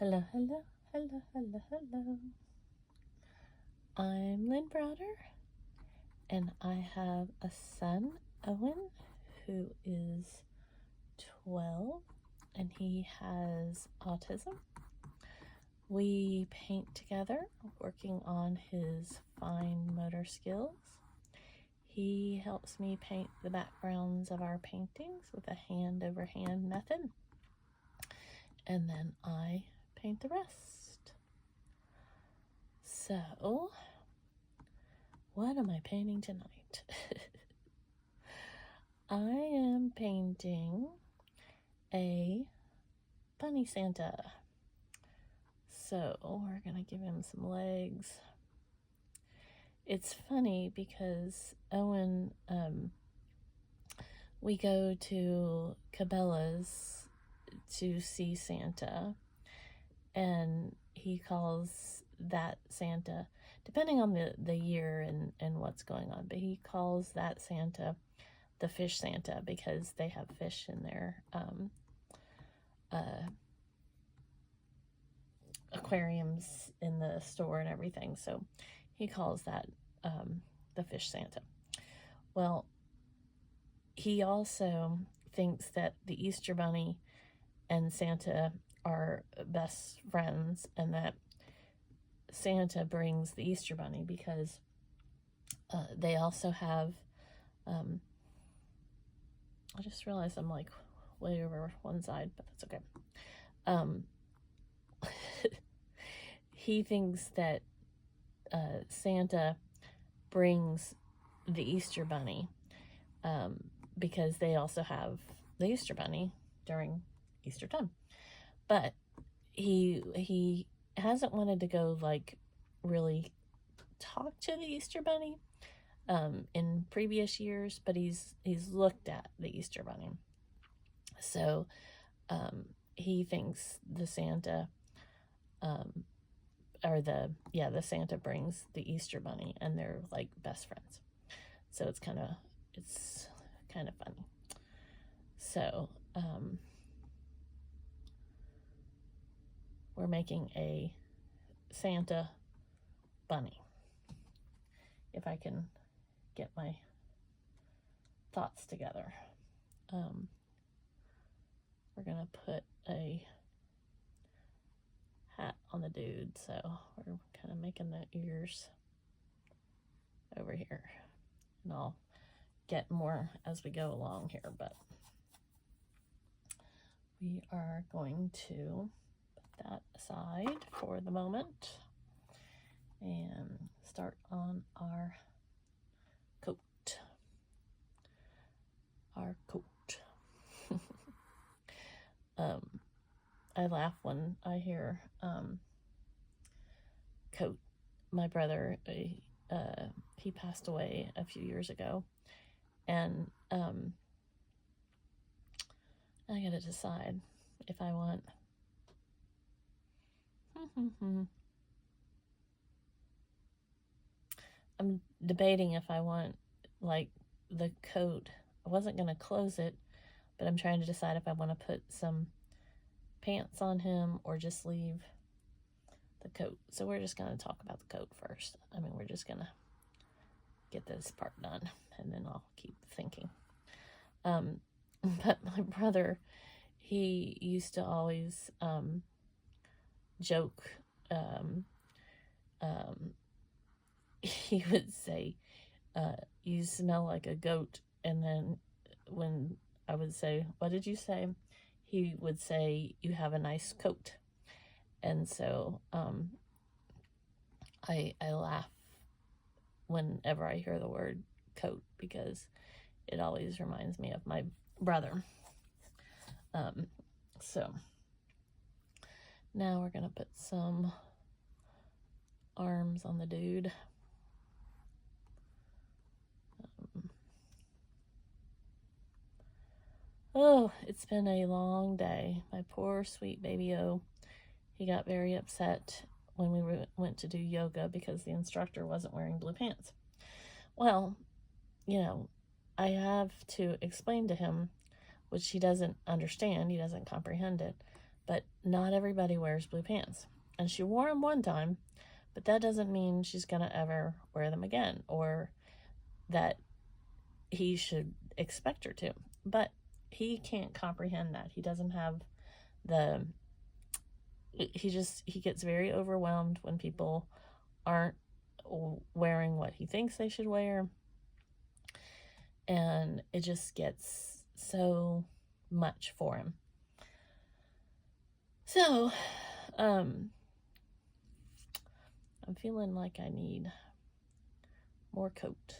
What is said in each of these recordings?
Hello, hello, hello, hello, hello. I'm Lynn Browder, and I have a son, Owen, who is 12, and he has autism. We paint together, working on his fine motor skills. He helps me paint the backgrounds of our paintings with a hand-over-hand method, and then I paint the rest. So, what am I painting tonight? I am painting a bunny Santa. So we're gonna give him some legs. It's funny because Owen, we go to Cabela's to see Santa, and he calls that Santa, depending on the year and what's going on, but he calls that Santa the fish Santa because they have fish in their aquariums in the store and everything, so he calls that the fish Santa. Well, he also thinks that the Easter Bunny and Santa are best friends, and that Santa brings the Easter Bunny because they also have I just realized I'm like way over one side, but that's okay. He thinks that Santa brings the Easter Bunny because they also have the Easter Bunny during Easter time. But he hasn't wanted to go like really talk to the Easter Bunny in previous years, but he's looked at the Easter Bunny. So he thinks the Santa the Santa brings the Easter Bunny, and they're like best friends. So it's kind of funny. So we're making a Santa bunny. If I can get my thoughts together. We're gonna put a hat on the dude, so we're kind of making the ears over here, and I'll get more as we go along here, but we are going to put that aside for the moment and start on our coat. I laugh when I hear coat. My brother, he passed away a few years ago, and I gotta decide if I want I'm debating if I want like the coat. I wasn't gonna close it, but I'm trying to decide if I want to put some pants on him or just leave the coat. So we're just going to talk about the coat first. We're just going to get this part done, and then I'll keep thinking. But my brother, he used to always joke. He would say, you smell like a goat, and then when I would say, what did you say? He would say, you have a nice coat. And so I laugh whenever I hear the word coat, because it always reminds me of my brother. So now we're going to put some arms on the dude. Oh, it's been a long day. My poor sweet baby O. He got very upset when we went to do yoga because the instructor wasn't wearing blue pants. Well, I have to explain to him, which he doesn't understand. He doesn't comprehend it. But not everybody wears blue pants. And she wore them one time, but that doesn't mean she's going to ever wear them again, or that he should expect her to. But he can't comprehend that. He doesn't have the, he gets very overwhelmed when people aren't wearing what he thinks they should wear. And it just gets so much for him. So, I'm feeling like I need more coat.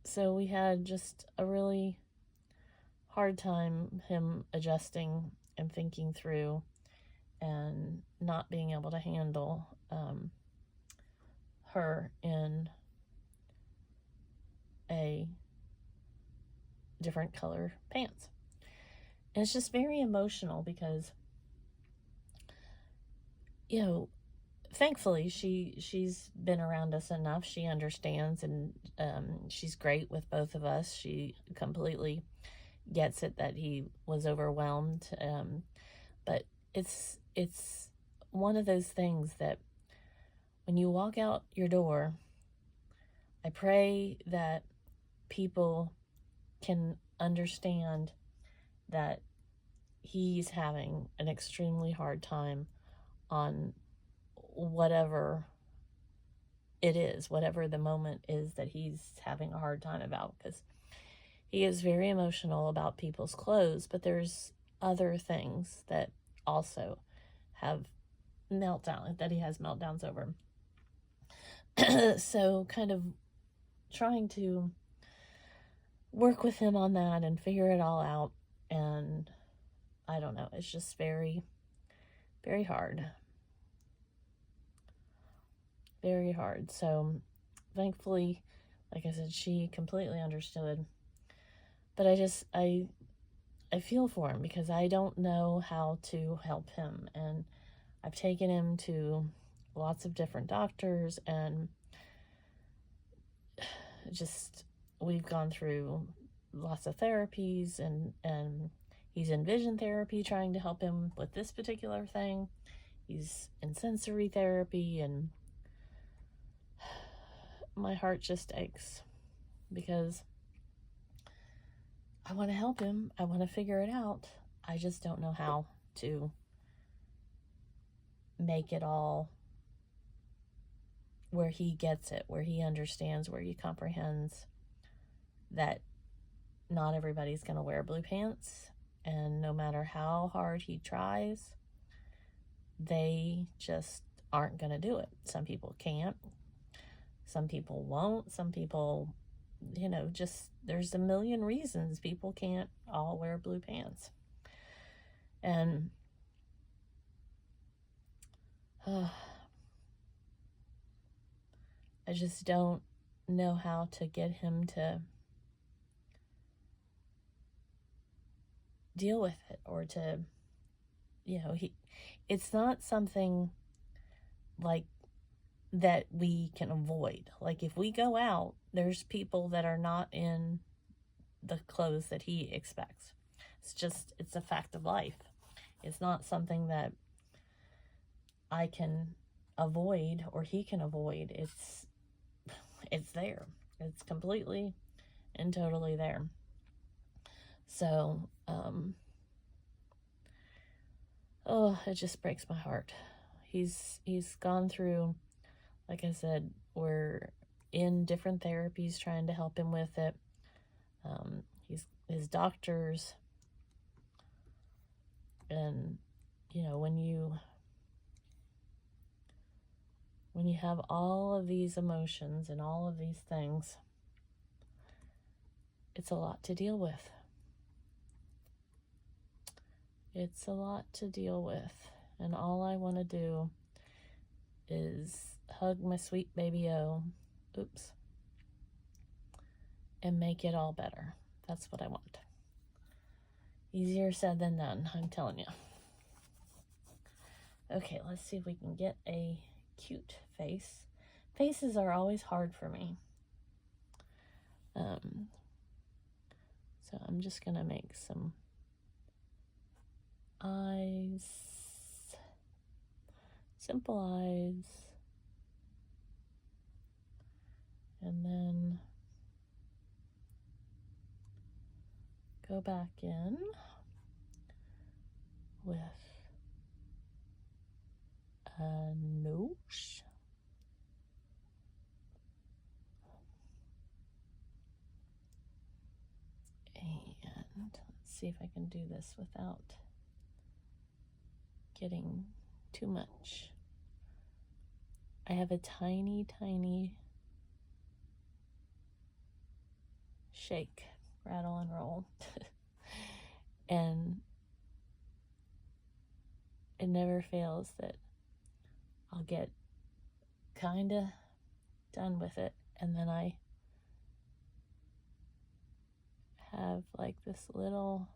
So we had just a really hard time him adjusting and thinking through and not being able to handle her in a different color pants. And it's just very emotional because, you know, thankfully she's been around us enough. She understands, and she's great with both of us. She completely gets it that he was overwhelmed. But it's one of those things that when you walk out your door, I pray that people can understand that he's having an extremely hard time on whatever it is, whatever the moment is that he's having a hard time about, because he is very emotional about people's clothes, but there's other things that also have meltdown, that he has meltdowns over. So kind of trying to work with him on that and figure it all out. And I don't know, it's just very, very hard. Very hard. So thankfully, like I said, she completely understood. But I feel for him because I don't know how to help him. And I've taken him to lots of different doctors, and just we've gone through lots of therapies, and he's in vision therapy trying to help him with this particular thing. He's in sensory therapy, and my heart just aches because I want to help him. I want to figure it out. I just don't know how to make it all where he gets it, where he understands, where he comprehends that not everybody's going to wear blue pants, and no matter how hard he tries, they just aren't going to do it. Some people can't. Some people won't. Some people, just there's a million reasons people can't all wear blue pants. And I just don't know how to get him to deal with it, or to, it's not something like that we can avoid. Like if we go out, there's people that are not in the clothes that he expects. It's a fact of life. It's not something that I can avoid or he can avoid. It's there. It's completely and totally there. So, it just breaks my heart. He's gone through, like I said, we're in different therapies trying to help him with it. His doctors, and when you have all of these emotions and all of these things, it's a lot to deal with. It's a lot to deal with. And all I want to do is hug my sweet baby O. Oops. And make it all better. That's what I want. Easier said than done, I'm telling you. Okay, let's see if we can get a cute face. Faces are always hard for me. So I'm just going to make some eyes, simple eyes, and then go back in with a nose. And let's see if I can do this without getting too much. I have a tiny, tiny shake, rattle and roll. And it never fails that I'll get kind of done with it, and then I have like this little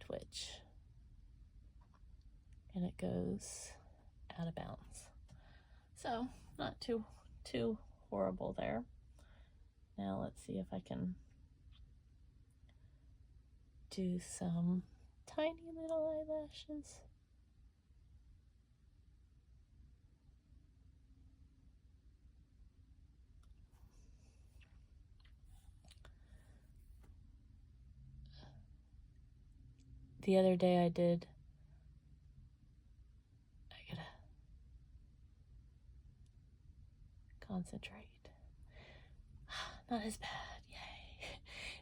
twitch, and it goes out of bounds. So not too horrible there. Now let's see if I can do some tiny little eyelashes. The other day I gotta concentrate. Not as bad, yay.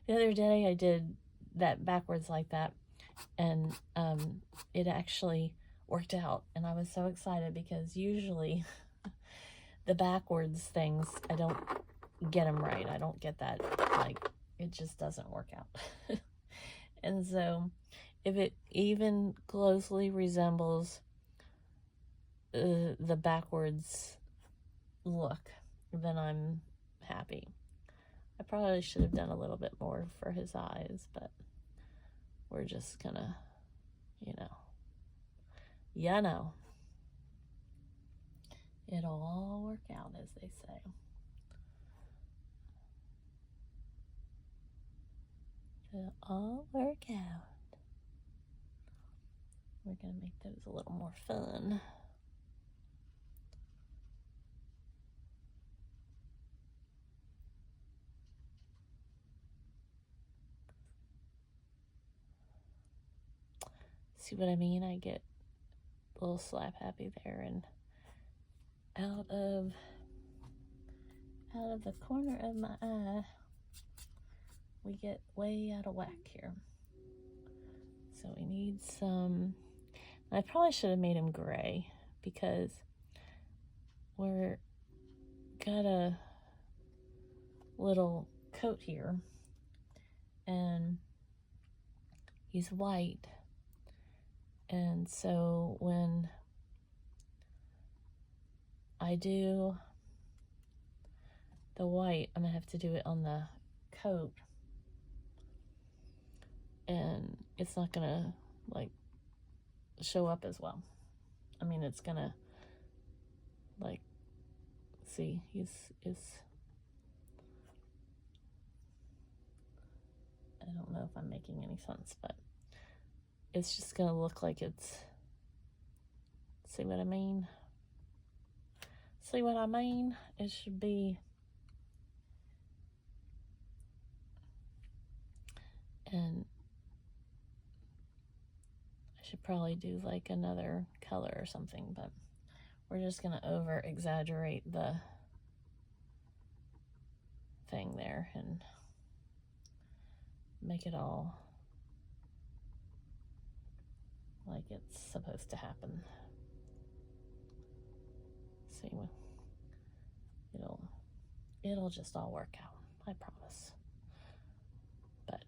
The other day I did that backwards like that, and it actually worked out, and I was so excited because usually the backwards things, I don't get them right. I don't get that, like, it just doesn't work out. And so if it even closely resembles the backwards look, then I'm happy. I probably should have done a little bit more for his eyes, but we're just gonna, it'll all work out, as they say. It'll all work out. We're gonna make those a little more fun. See what I mean? I get a little slap happy there, and out of the corner of my eye, we get way out of whack here. So we need some, I probably should have made him gray because we're got a little coat here and he's white, and so when I do the white, I'm gonna have to do it on the coat, and it's not gonna like show up as well. I mean, it's gonna like, see, he's I don't know if I'm making any sense, but it's just gonna look like it's, see what I mean? See what I mean? It should be, and I should probably do like another color or something, but we're just gonna over exaggerate the thing there and make it all like it's supposed to happen. See, it'll just all work out, I promise. But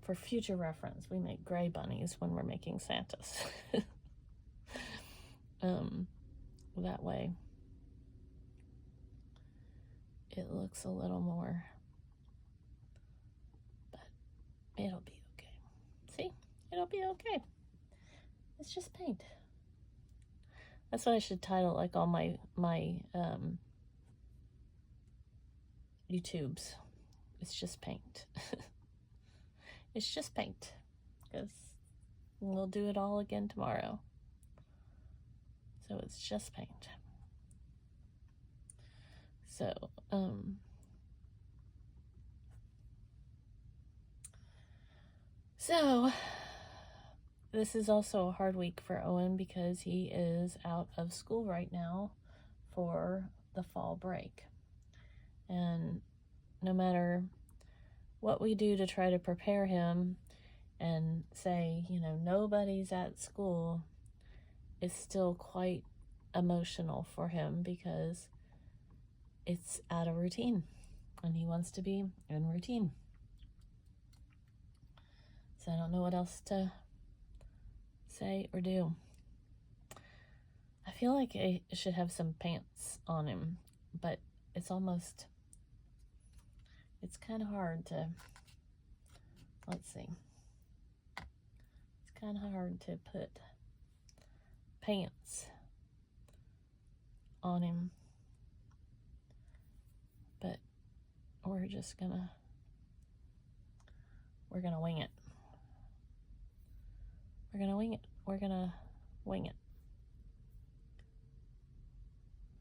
for future reference, we make gray bunnies when we're making Santas. That way it looks a little more, but it'll be okay. See, it'll be okay. It's just paint. That's what I should title like all my YouTubes. It's just paint. It's just paint, because And we'll do it all again tomorrow. So it's just paint. So this is also a hard week for Owen because he is out of school right now for the fall break. And no matter what we do to try to prepare him and say, nobody's at school, it's still quite emotional for him because it's out of routine and he wants to be in routine. So I don't know what else to say or do. I feel like I should have some pants on him, but it's kind of hard to, let's see. It's kind of hard to put pants on him, but we're gonna wing it. We're gonna wing it. We're gonna wing it.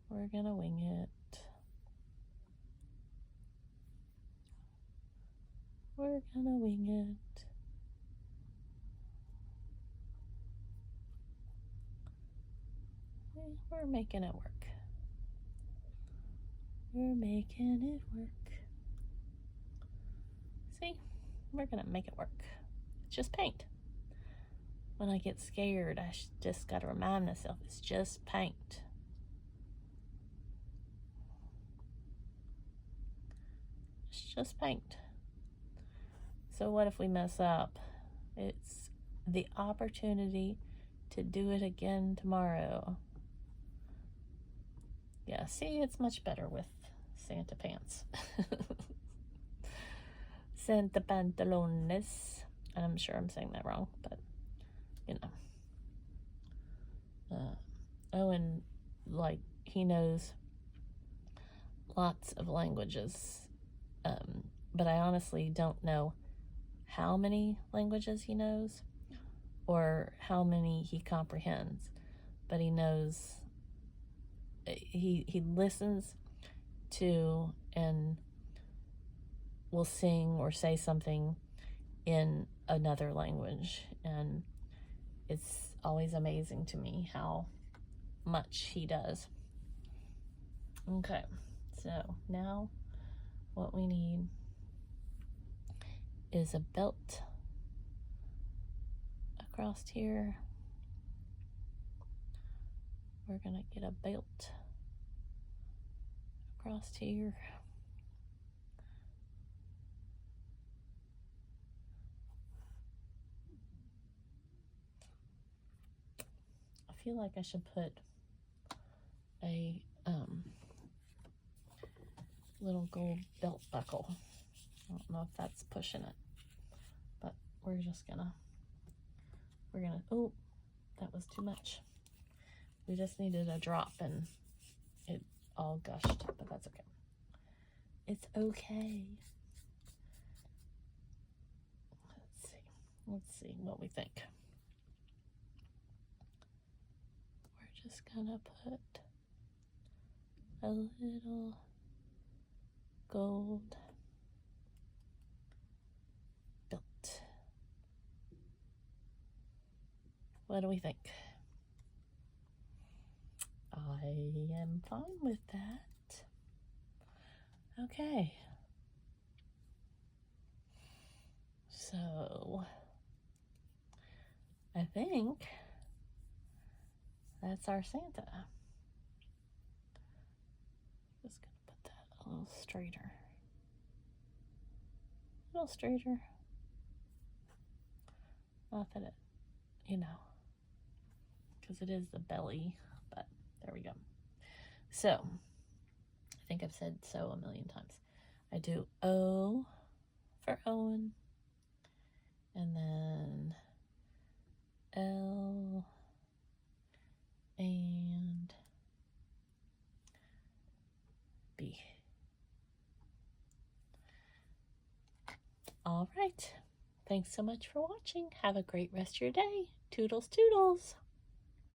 We're gonna wing it. We're gonna wing it. We're making it work. We're making it work. See? We're gonna make it work. It's just paint. When I get scared, I just gotta remind myself it's just paint. It's just paint. So what if we mess up? It's the opportunity to do it again tomorrow. Yeah, see, it's much better with Santa pants. Santa pantalones. And I'm sure I'm saying that wrong, but Owen, he knows lots of languages, but I honestly don't know how many languages he knows or how many he comprehends, but he knows, he listens to and will sing or say something in another language, and it's always amazing to me how much he does. Okay, so now what we need is a belt across here. We're gonna get a belt across here. I feel like I should put a little gold belt buckle. I don't know if that's pushing it, but we're gonna, oh, that was too much. We just needed a drop and it all gushed, but that's okay. It's okay. Let's see what we think. We're just gonna put a little gold belt. What do we think? I am fine with that. Okay. So I think that's our Santa. Just gonna put that a little straighter. A little straighter. Not that it, because it is the belly, but there we go. So, I think I've said so a million times. I do O for Owen, and then L and B. All right, Thanks so much for watching. Have a great rest of your day. Toodles, toodles.